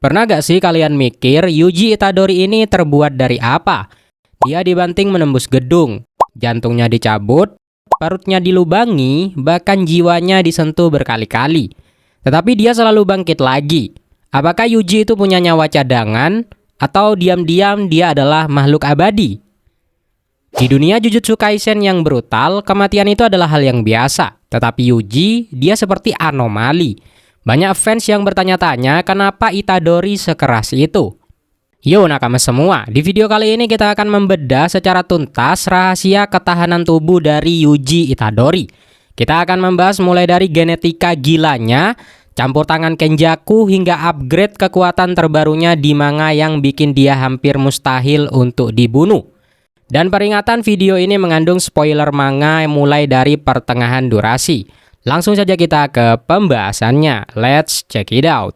Pernah gak sih kalian mikir Yuji Itadori ini terbuat dari apa? Dia dibanting menembus gedung, jantungnya dicabut, perutnya dilubangi, bahkan jiwanya disentuh berkali-kali. Tetapi dia selalu bangkit lagi. Apakah Yuji itu punya nyawa cadangan? Atau diam-diam dia adalah makhluk abadi? Di dunia Jujutsu Kaisen yang brutal, kematian itu adalah hal yang biasa. Tetapi Yuji, dia seperti anomali. Banyak fans yang bertanya-tanya kenapa Itadori sekeras itu. Yo nakama semua, di video kali ini kita akan membedah secara tuntas rahasia ketahanan tubuh dari Yuji Itadori. Kita akan membahas mulai dari genetika gilanya, campur tangan Kenjaku, hingga upgrade kekuatan terbarunya di manga yang bikin dia hampir mustahil untuk dibunuh. Dan peringatan, video ini mengandung spoiler manga mulai dari pertengahan durasi. Langsung saja kita ke pembahasannya. Let's check it out.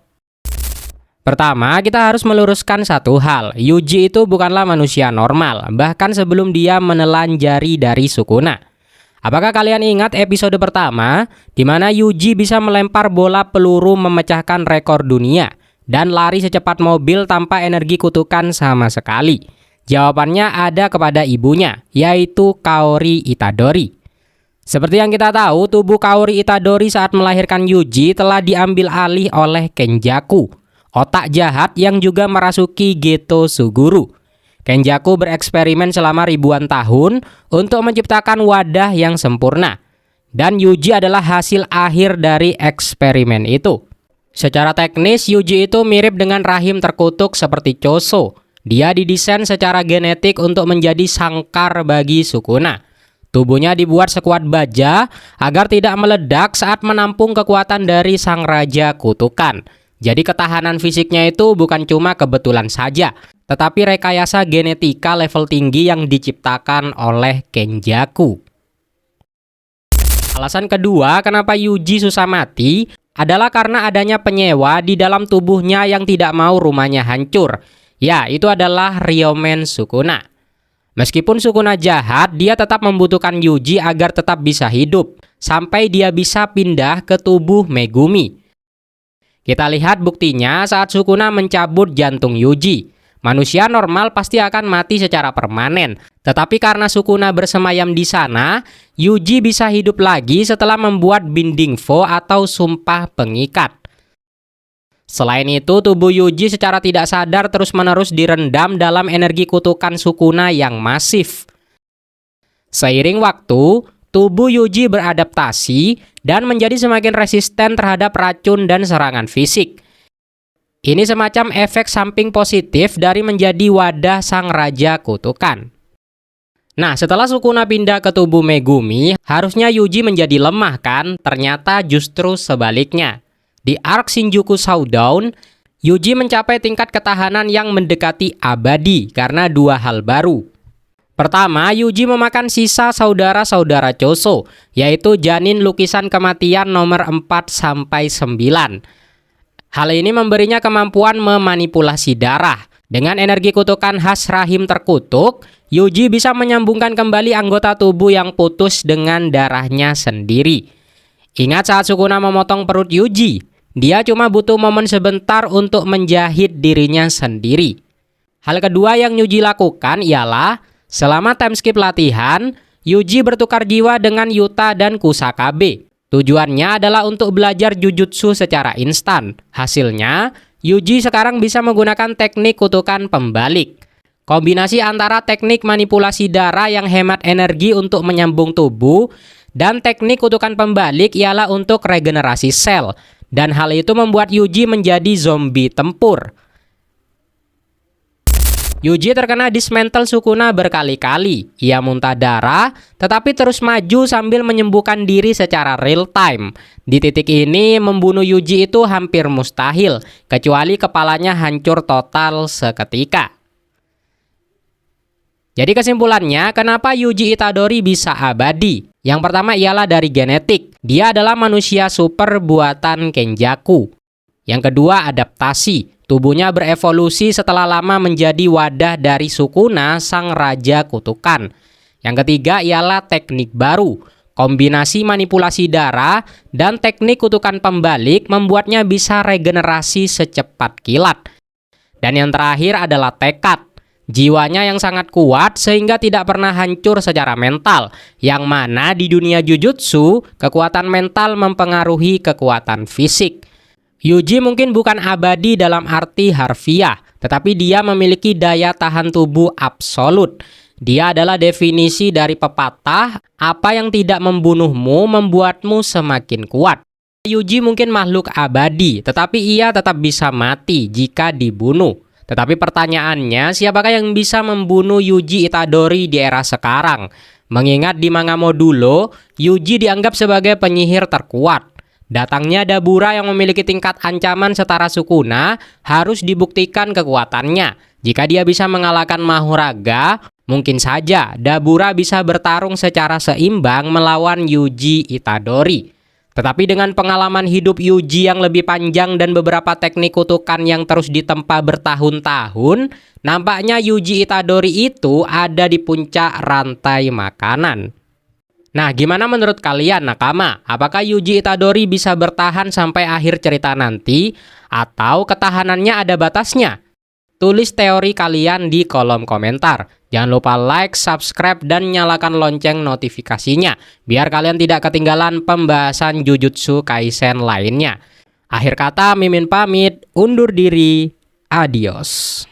Pertama, kita harus meluruskan satu hal. Yuji itu bukanlah manusia normal, bahkan sebelum dia menelan jari dari Sukuna. Apakah kalian ingat episode pertama, di mana Yuji bisa melempar bola peluru memecahkan rekor dunia dan lari secepat mobil tanpa energi kutukan sama sekali? Jawabannya ada kepada ibunya, yaitu Kaori Itadori. Seperti yang kita tahu, tubuh Kaori Itadori saat melahirkan Yuji telah diambil alih oleh Kenjaku, otak jahat yang juga merasuki Geto Suguru. Kenjaku bereksperimen selama ribuan tahun untuk menciptakan wadah yang sempurna. Dan Yuji adalah hasil akhir dari eksperimen itu. Secara teknis, Yuji itu mirip dengan rahim terkutuk seperti Choso. Dia didesain secara genetik untuk menjadi sangkar bagi Sukuna. Tubuhnya dibuat sekuat baja agar tidak meledak saat menampung kekuatan dari sang raja kutukan. Jadi ketahanan fisiknya itu bukan cuma kebetulan saja, tetapi rekayasa genetika level tinggi yang diciptakan oleh Kenjaku. Alasan kedua kenapa Yuji susah mati adalah karena adanya penyewa di dalam tubuhnya yang tidak mau rumahnya hancur. Ya, itu adalah Ryomen Sukuna. Meskipun Sukuna jahat, dia tetap membutuhkan Yuji agar tetap bisa hidup, sampai dia bisa pindah ke tubuh Megumi. Kita lihat buktinya saat Sukuna mencabut jantung Yuji. Manusia normal pasti akan mati secara permanen, tetapi karena Sukuna bersemayam di sana, Yuji bisa hidup lagi setelah membuat binding vo atau sumpah pengikat. Selain itu, tubuh Yuji secara tidak sadar terus-menerus direndam dalam energi kutukan Sukuna yang masif. Seiring waktu, tubuh Yuji beradaptasi dan menjadi semakin resisten terhadap racun dan serangan fisik. Ini semacam efek samping positif dari menjadi wadah sang raja kutukan. Nah, setelah Sukuna pindah ke tubuh Megumi, harusnya Yuji menjadi lemah kan? Ternyata justru sebaliknya. Di arc Shinjuku Showdown, Yuji mencapai tingkat ketahanan yang mendekati abadi karena dua hal baru. Pertama, Yuji memakan sisa saudara-saudara Choso, yaitu janin lukisan kematian nomor 4-9. Hal ini memberinya kemampuan memanipulasi darah. Dengan energi kutukan khas rahim terkutuk, Yuji bisa menyambungkan kembali anggota tubuh yang putus dengan darahnya sendiri. Ingat saat Sukuna memotong perut Yuji? Dia cuma butuh momen sebentar untuk menjahit dirinya sendiri. Hal kedua yang Yuji lakukan ialah, selama time skip latihan, Yuji bertukar jiwa dengan Yuta dan Kusakabe. Tujuannya adalah untuk belajar Jujutsu secara instan. Hasilnya, Yuji sekarang bisa menggunakan teknik kutukan pembalik. Kombinasi antara teknik manipulasi darah yang hemat energi untuk menyambung tubuh, dan teknik kutukan pembalik ialah untuk regenerasi sel. Dan hal itu membuat Yuji menjadi zombie tempur. Yuji terkena dismantle Sukuna berkali-kali. Ia muntah darah, tetapi terus maju sambil menyembuhkan diri secara real time. Di titik ini, membunuh Yuji itu hampir mustahil, kecuali kepalanya hancur total seketika. Jadi kesimpulannya, kenapa Yuji Itadori bisa abadi? Yang pertama ialah dari genetik. Dia adalah manusia super buatan Kenjaku. Yang kedua, adaptasi. Tubuhnya berevolusi setelah lama menjadi wadah dari Sukuna, sang raja kutukan. Yang ketiga ialah teknik baru. Kombinasi manipulasi darah dan teknik kutukan pembalik membuatnya bisa regenerasi secepat kilat. Dan yang terakhir adalah tekad. Jiwanya yang sangat kuat sehingga tidak pernah hancur secara mental, yang mana di dunia jujutsu, kekuatan mental mempengaruhi kekuatan fisik. Yuji mungkin bukan abadi dalam arti harfiah, tetapi dia memiliki daya tahan tubuh absolut. Dia adalah definisi dari pepatah, apa yang tidak membunuhmu membuatmu semakin kuat. Yuji mungkin makhluk abadi, tetapi ia tetap bisa mati jika dibunuh. Tetapi pertanyaannya, siapakah yang bisa membunuh Yuji Itadori di era sekarang? Mengingat di manga Modulo, Yuji dianggap sebagai penyihir terkuat. Datangnya Dabura yang memiliki tingkat ancaman setara Sukuna harus dibuktikan kekuatannya. Jika dia bisa mengalahkan Mahoraga, mungkin saja Dabura bisa bertarung secara seimbang melawan Yuji Itadori. Tetapi dengan pengalaman hidup Yuji yang lebih panjang dan beberapa teknik kutukan yang terus ditempa bertahun-tahun, nampaknya Yuji Itadori itu ada di puncak rantai makanan. Nah, gimana menurut kalian, nakama? Apakah Yuji Itadori bisa bertahan sampai akhir cerita nanti? Atau ketahanannya ada batasnya? Tulis teori kalian di kolom komentar. Jangan lupa like, subscribe, dan nyalakan lonceng notifikasinya, biar kalian tidak ketinggalan pembahasan Jujutsu Kaisen lainnya. Akhir kata, Mimin pamit, undur diri, adios.